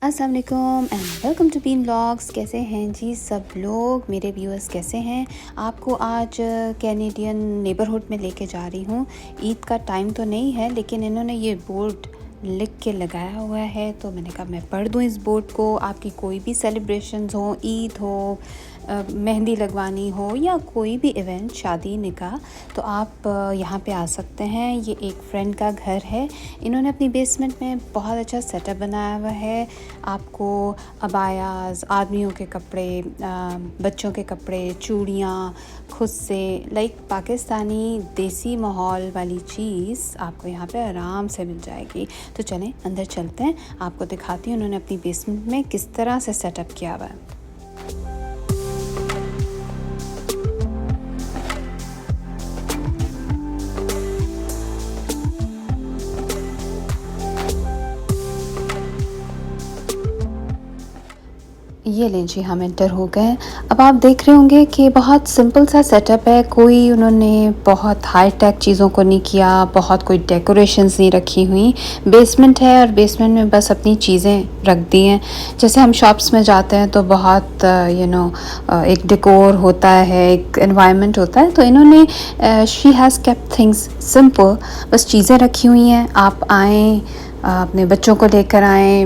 अस्सलाम वालेकुम and welcome to Bean vlogs. कैसे हैं जी सब लोग, मेरे व्यूअर्स कैसे हैं। आपको आज कैनेडियन नेबरहुड में लेके जा रही हूँ। ईद का टाइम तो नहीं है लेकिन इन्होंने ये बोर्ड लिख के लगाया हुआ है तो मैंने कहा मैं पढ़ दूँ इस बोर्ड को। आपकी कोई भी सेलिब्रेशंस हो, ईद हो, मेहंदी लगवानी हो या कोई भी इवेंट, शादी, निकाह, तो आप यहाँ पे आ सकते हैं। ये एक फ्रेंड का घर है। इन्होंने अपनी बेसमेंट में बहुत अच्छा सेटअप बनाया हुआ है। आपको अबायाज़, आदमियों के कपड़े, बच्चों के कपड़े, चूड़ियाँ, खुद से लाइक पाकिस्तानी देसी माहौल वाली चीज़ आपको यहाँ पे आराम से मिल जाएगी। तो चलें अंदर चलते हैं, आपको दिखाती हूँ उन्होंने अपनी बेसमेंट में किस तरह से सेटअप किया हुआ है। ये लें जी, हम एंटर हो गए। अब आप देख रहे होंगे कि बहुत सिंपल सा सेटअप है। कोई उन्होंने बहुत हाई टेक चीज़ों को नहीं किया, बहुत कोई डेकोरेशंस नहीं रखी हुई। बेसमेंट है और बेसमेंट में बस अपनी चीज़ें रख दी हैं। जैसे हम शॉप्स में जाते हैं तो बहुत एक डेकोर होता है, एक एनवायरनमेंट होता है। तो इन्होंने she has kept things simple, बस चीज़ें रखी हुई हैं। आप आएँ, अपने बच्चों को लेकर आएँ।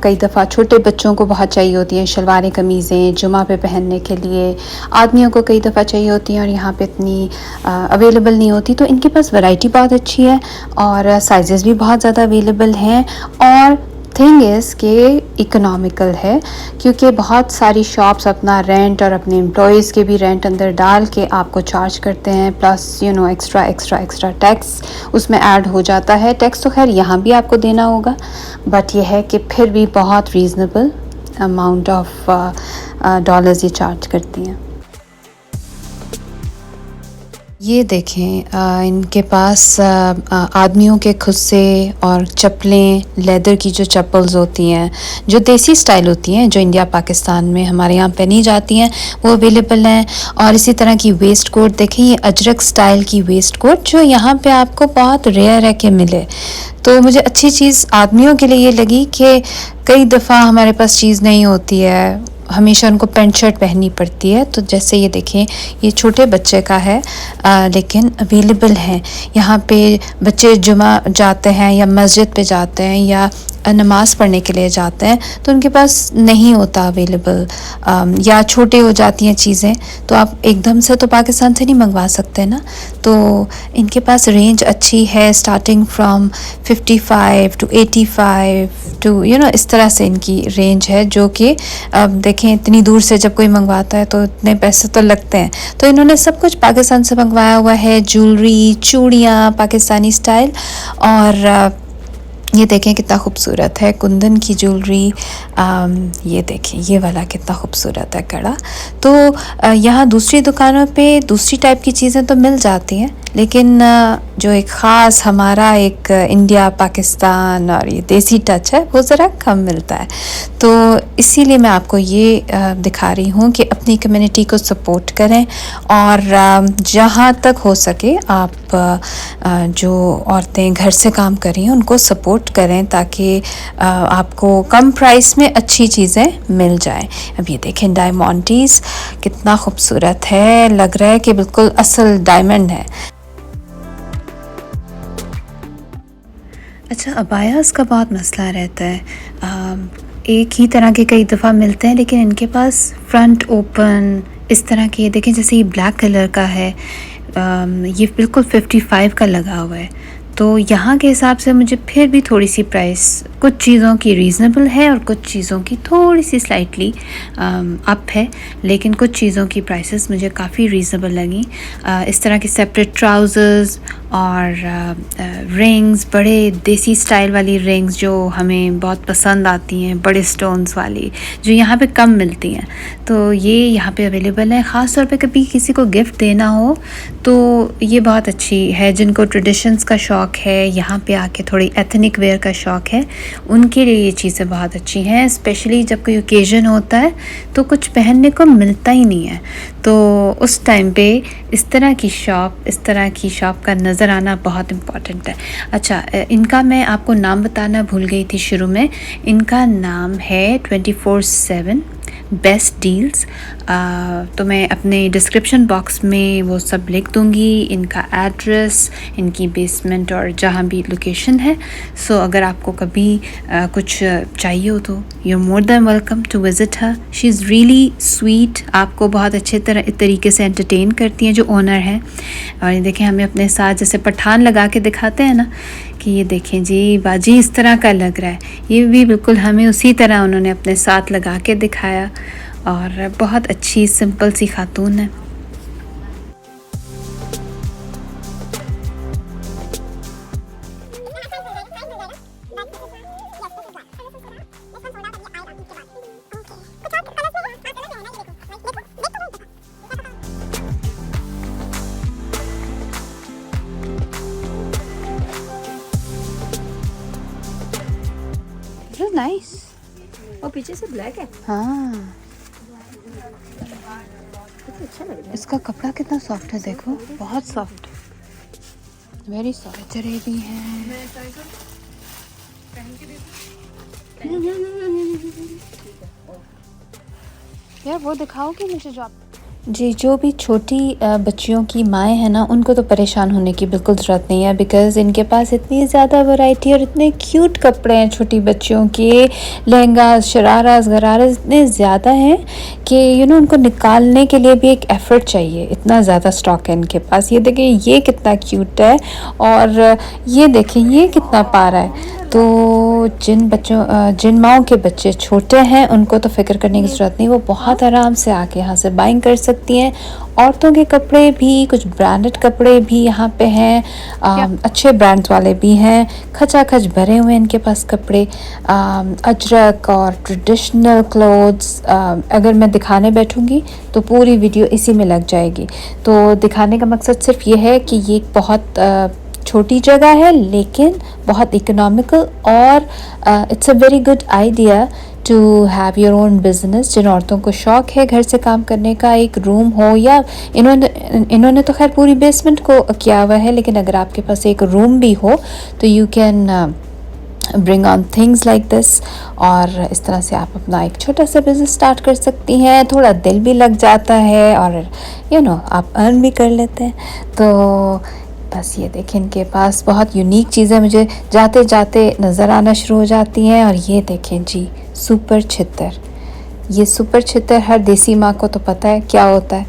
कई दफ़ा छोटे बच्चों को बहुत चाहिए होती हैं शलवारें, कमीज़ें जुमा पे पहनने के लिए। आदमियों को कई दफ़ा चाहिए होती हैं और यहाँ पे इतनी अवेलेबल नहीं होती। तो इनके पास वैरायटी बहुत अच्छी है और साइज़ेस भी बहुत ज़्यादा अवेलेबल हैं। और थिंग इज़ कि इकोनॉमिकल है, क्योंकि बहुत सारी शॉप्स अपना रेंट और अपने एम्प्लॉयज़ के भी रेंट अंदर डाल के आपको चार्ज करते हैं। प्लस एक्स्ट्रा टैक्स उसमें ऐड हो जाता है। टैक्स तो खैर यहाँ भी आपको देना होगा, बट यह है कि फिर भी बहुत रीज़नेबल अमाउंट ऑफ डॉलर्स ये चार्ज करती हैं। ये देखें, इनके पास आदमियों के खुद से और चप्पलें, लेदर की जो चप्पल्स होती हैं, जो देसी स्टाइल होती हैं, जो इंडिया पाकिस्तान में हमारे यहाँ पहनी जाती हैं, वो अवेलेबल हैं। और इसी तरह की वेस्ट कोट देखें, ये अजरक स्टाइल की वेस्ट कोट जो यहाँ पे आपको बहुत रेयर है कि मिले। तो मुझे अच्छी चीज़ आदमियों के लिए ये लगी कि कई दफ़ा हमारे पास चीज़ नहीं होती है, हमेशा उनको पैंट शर्ट पहननी पड़ती है। तो जैसे ये देखें, ये छोटे बच्चे का है, लेकिन अवेलेबल है। यहाँ पे बच्चे जुमा जाते हैं या मस्जिद पे जाते हैं या नमाज़ पढ़ने के लिए जाते हैं तो उनके पास नहीं होता अवेलेबल, या छोटे हो जाती हैं चीज़ें, तो आप एकदम से तो पाकिस्तान से नहीं मंगवा सकते ना। तो इनके पास रेंज अच्छी है, स्टार्टिंग फ्रॉम 55 to 85 टू इस तरह से इनकी रेंज है। जो कि अब देखें, इतनी दूर से जब कोई मंगवाता है तो इतने पैसे तो लगते हैं। तो इन्होंने सब कुछ पाकिस्तान से मंगवाया हुआ है, ज्वेलरी, चूड़ियाँ पाकिस्तानी स्टाइल। और ये देखें कितना खूबसूरत है, कुंदन की ज्वेलरी। ये देखें, ये वाला कितना खूबसूरत है कड़ा। तो यहाँ दूसरी दुकानों पे दूसरी टाइप की चीज़ें तो मिल जाती हैं, लेकिन जो एक ख़ास हमारा एक इंडिया पाकिस्तान और ये देसी टच है वो ज़रा कम मिलता है। तो इसीलिए मैं आपको ये दिखा रही हूँ कि अपनी कम्युनिटी को सपोर्ट करें और जहाँ तक हो सके आप जो औरतें घर से काम कर रही हैं उनको सपोर्ट करें, ताकि आपको कम प्राइस में अच्छी चीज़ें मिल जाएं। अब ये देखें, डायमंडीज़ कितना खूबसूरत है, लग रहा है कि बिल्कुल असल डायमंड है। अच्छा, अबायास का बहुत मसला रहता है। एक ही तरह के कई दफ़ा मिलते हैं, लेकिन इनके पास फ्रंट ओपन इस तरह के, देखें जैसे ये ब्लैक कलर का है, ये बिल्कुल 55 का लगा हुआ है। तो यहाँ के हिसाब से मुझे फिर भी थोड़ी सी प्राइस कुछ चीज़ों की रीज़नेबल है और कुछ चीज़ों की थोड़ी सी स्लाइटली अप है, लेकिन कुछ चीज़ों की प्राइसेस मुझे काफ़ी रीज़नेबल लगी। इस तरह के सेपरेट ट्राउज़र्स और रिंग्स, बड़े देसी स्टाइल वाली रिंग्स जो हमें बहुत पसंद आती हैं, बड़े स्टोन्स वाली, जो यहाँ पे कम मिलती हैं। तो ये यहाँ पे अवेलेबल है। ख़ास तौर पे कभी किसी को गिफ्ट देना हो तो ये बहुत अच्छी है। जिनको ट्रेडिशंस का शौक़ है, यहाँ पे आके थोड़ी एथनिक वेयर का शौक़ है, उनके लिए ये चीज़ें बहुत अच्छी हैं। स्पेशली जब कोई ओकेज़न होता है तो कुछ पहनने को मिलता ही नहीं है, तो उस टाइम पे इस तरह की शॉप का नज़र आना बहुत इम्पॉर्टेंट है। अच्छा, इनका मैं आपको नाम बताना भूल गई थी शुरू में। इनका नाम है 24/7 बेस्ट डील्स। तो मैं अपने डिस्क्रिप्शन बॉक्स में वो सब लिख दूँगी, इनका एड्रेस, इनकी बेसमेंट और जहाँ भी लोकेशन है। सो अगर आपको कभी कुछ चाहिए हो तो you are more than welcome to visit her. She is really sweet, आपको बहुत अच्छे तरीके से एंटरटेन करती हैं जो ओनर हैं। और ये देखें, हमें अपने साथ जैसे पठान लगा के दिखाते हैं ना कि ये देखें जी बाजी इस तरह का लग रहा है, ये भी बिल्कुल हमें उसी तरह उन्होंने अपने साथ लगा के दिखाया। और बहुत अच्छी सिंपल सी खातून है। नाइस। और पीछे से ब्लैक है। हाँ, अच्छा लग रहा है। इसका कपड़ा कितना सॉफ्ट है, देखो बहुत सॉफ्ट, वेरी सॉफ्ट। जरेबी है। यार वो दिखाओगे मुझे जो आप जी, जो भी छोटी बच्चियों की माएँ हैं ना, उनको तो परेशान होने की बिल्कुल ज़रूरत नहीं है, बिकॉज़ इनके पास इतनी ज़्यादा वैरायटी और इतने क्यूट कपड़े हैं छोटी बच्चियों के। लहंगा, शरारास, गरारास इतने ज़्यादा हैं कि उनको निकालने के लिए भी एक एफ़र्ट चाहिए, इतना ज़्यादा स्टॉक है इनके पास। ये देखिए ये कितना क्यूट है, और ये देखें ये कितना प्यारा है। तो जिन माँओं के बच्चे छोटे हैं उनको तो फ़िक्र करने की ज़रूरत नहीं, वो बहुत आराम से आके यहाँ से बाइंग कर सकती हैं। औरतों के कपड़े भी, कुछ ब्रांडेड कपड़े भी यहाँ पे हैं, अच्छे ब्रांड्स वाले भी हैं, खचाखच भरे हुए हैं इनके पास कपड़े। अजरक और ट्रेडिशनल क्लोथ्स अगर मैं दिखाने बैठूँगी तो पूरी वीडियो इसी में लग जाएगी। तो दिखाने का मकसद सिर्फ ये है कि ये बहुत छोटी जगह है लेकिन बहुत इकोनॉमिकल, और it's a very good idea to have your own business. जिन औरतों को शौक़ है घर से काम करने का, एक रूम हो, या इन्होंने तो खैर पूरी बेसमेंट को किया हुआ है, लेकिन अगर आपके पास एक रूम भी हो तो you can bring on things like this, और इस तरह से आप अपना एक छोटा सा बिज़नेस स्टार्ट कर सकती हैं। थोड़ा दिल भी लग जाता है और आप अर्न भी कर लेते हैं। तो बस ये देखें, इनके पास बहुत यूनिक चीज़ें मुझे जाते जाते नज़र आना शुरू हो जाती हैं। और ये देखें जी, सुपर छितर। ये सुपर छितर हर देसी माँ को तो पता है क्या होता है।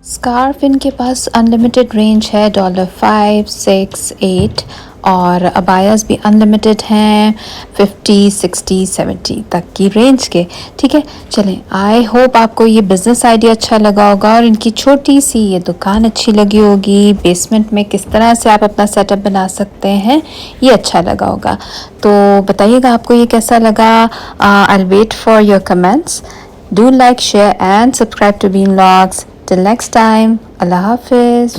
स्कार्फ इनके पास अनलिमिटेड रेंज है, $5, $6, $8, और अबायास भी अनलिमिटेड हैं, 50, 60, 70 तक की रेंज के। ठीक है, चलें, आई होप आपको ये बिज़नेस आइडिया अच्छा लगा होगा और इनकी छोटी सी ये दुकान अच्छी लगी होगी। बेसमेंट में किस तरह से आप अपना सेटअप बना सकते हैं ये अच्छा लगा होगा। तो बताइएगा आपको ये कैसा लगा। I will wait for your comments. Do like, share and subscribe to Bean vlogs. Till next time, Allah Hafiz.